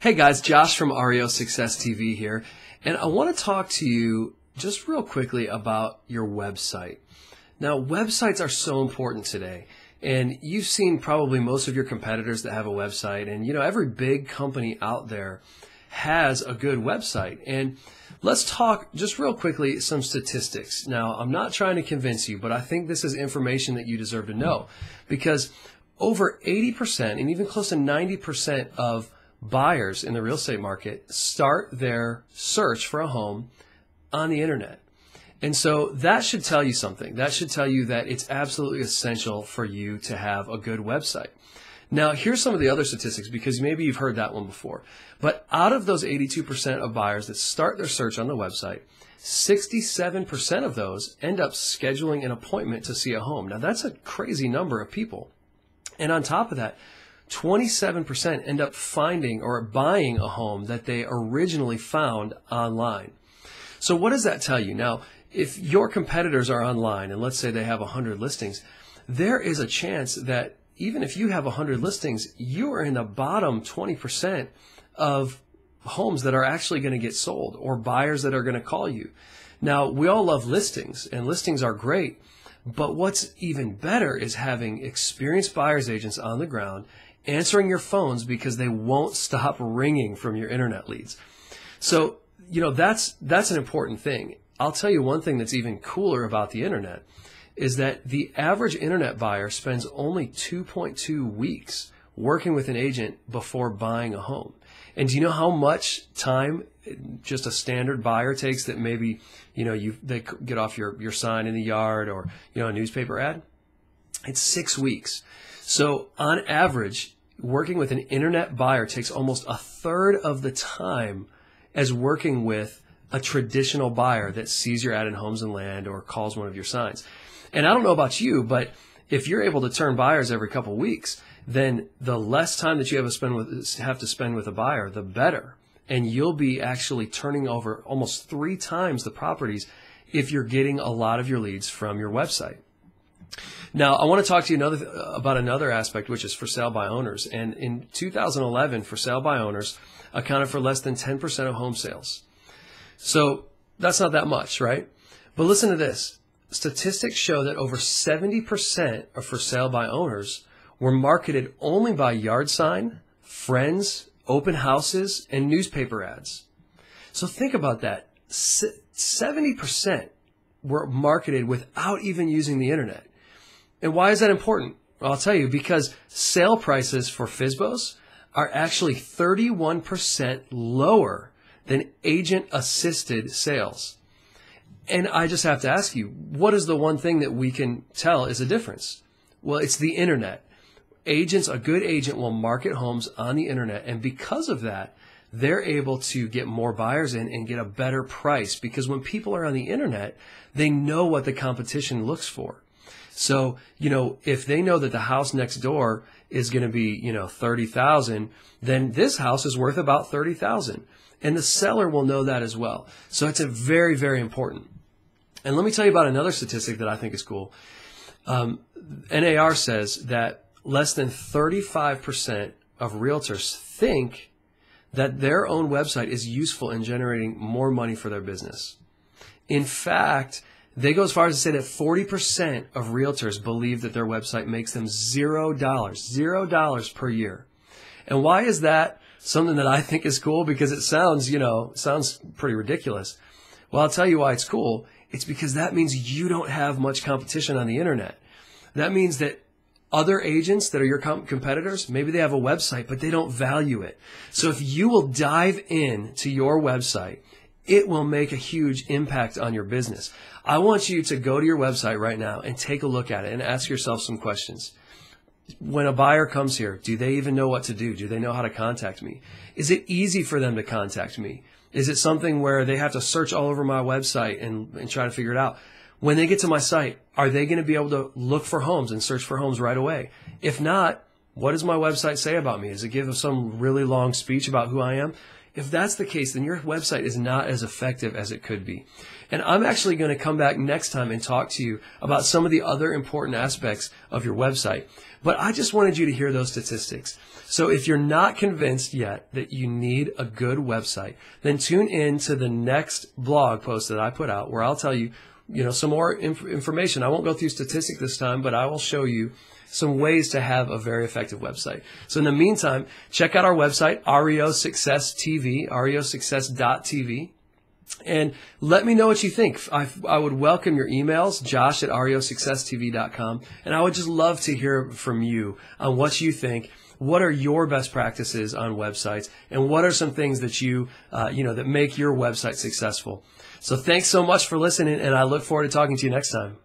Hey guys, Josh from REO Success TV here, and I want to talk to you just real quickly about your website. Now, websites are so important today, and you've seen probably most of your competitors that have a website, and every big company out there has a good website. And let's talk just real quickly some statistics. Now, I'm not trying to convince you, but I think this is information that you deserve to know, because over 80% and even close to 90% of buyers in the real estate market start their search for a home on the internet. And so that should tell you something. That should tell you that it's absolutely essential for you to have a good website. Now, here's some of the other statistics, because maybe you've heard that one before. But out of those 82% of buyers that start their search on the website, 67% of those end up scheduling an appointment to see a home. Now, that's a crazy number of people. And on top of that, 27% end up finding or buying a home that they originally found online. So what does that tell you? Now, if your competitors are online, and let's say they have 100 listings, there is a chance that even if you have 100 listings, you are in the bottom 20% of homes that are actually going to get sold, or buyers that are going to call you. Now, we all love listings, and listings are great, but what's even better is having experienced buyer's agents on the ground answering your phones, because they won't stop ringing from your internet leads. So, that's an important thing. I'll tell you one thing that's even cooler about the internet is that the average internet buyer spends only 2.2 weeks working with an agent before buying a home. And do you know how much time just a standard buyer takes that maybe, they get off your sign in the yard or, a newspaper ad? It's 6 weeks. So on average, working with an internet buyer takes almost a third of the time as working with a traditional buyer that sees your ad in Homes and Land or calls one of your signs. And I don't know about you, but if you're able to turn buyers every couple of weeks, then the less time that you have to spend with a buyer, the better. And you'll be actually turning over almost 3 times the properties if you're getting a lot of your leads from your website. Now, I want to talk to you about another aspect, which is for sale by owners. And in 2011, for sale by owners accounted for less than 10% of home sales. So that's not that much, right? But listen to this. Statistics show that over 70% of for sale by owners were marketed only by yard sign, friends, open houses, and newspaper ads. So think about that. 70% were marketed without even using the internet. And why is that important? Well, I'll tell you, because sale prices for FSBOs are actually 31% lower than agent-assisted sales. And I just have to ask you, what is the one thing that we can tell is a difference? Well, it's the internet. A good agent will market homes on the internet, and because of that, they're able to get more buyers in and get a better price, because when people are on the internet, they know what the competition looks for. So, if they know that the house next door is going to be, 30,000, then this house is worth about 30,000. And the seller will know that as well. So it's a very, very important. And let me tell you about another statistic that I think is cool. NAR says that less than 35% of realtors think that their own website is useful in generating more money for their business. In fact, they go as far as to say that 40% of realtors believe that their website makes them $0 per year. And why is that something that I think is cool? Because it sounds, sounds pretty ridiculous. Well, I'll tell you why it's cool. It's because that means you don't have much competition on the internet. That means that other agents that are your competitors, maybe they have a website, but they don't value it. So if you will dive into your website, it will make a huge impact on your business. I want you to go to your website right now and take a look at it and ask yourself some questions. When a buyer comes here, do they even know what to do? Do they know how to contact me? Is it easy for them to contact me? Is it something where they have to search all over my website and try to figure it out? When they get to my site, are they going to be able to look for homes and search for homes right away? If not, what does my website say about me? Does it give some really long speech about who I am? if that's the case, then your website is not as effective as it could be. And I'm actually going to come back next time and talk to you about some of the other important aspects of your website. But I just wanted you to hear those statistics. So if you're not convinced yet that you need a good website, then tune in to the next blog post that I put out where I'll tell you, some more information. I won't go through statistics this time, but I will show you some ways to have a very effective website. So in the meantime, check out our website, REO Success TV, reosuccess.tv. And let me know what you think. I would welcome your emails, josh@reosuccesstv.com. And I would just love to hear from you on what you think. What are your best practices on websites? And what are some things that that make your website successful? So thanks so much for listening, and I look forward to talking to you next time.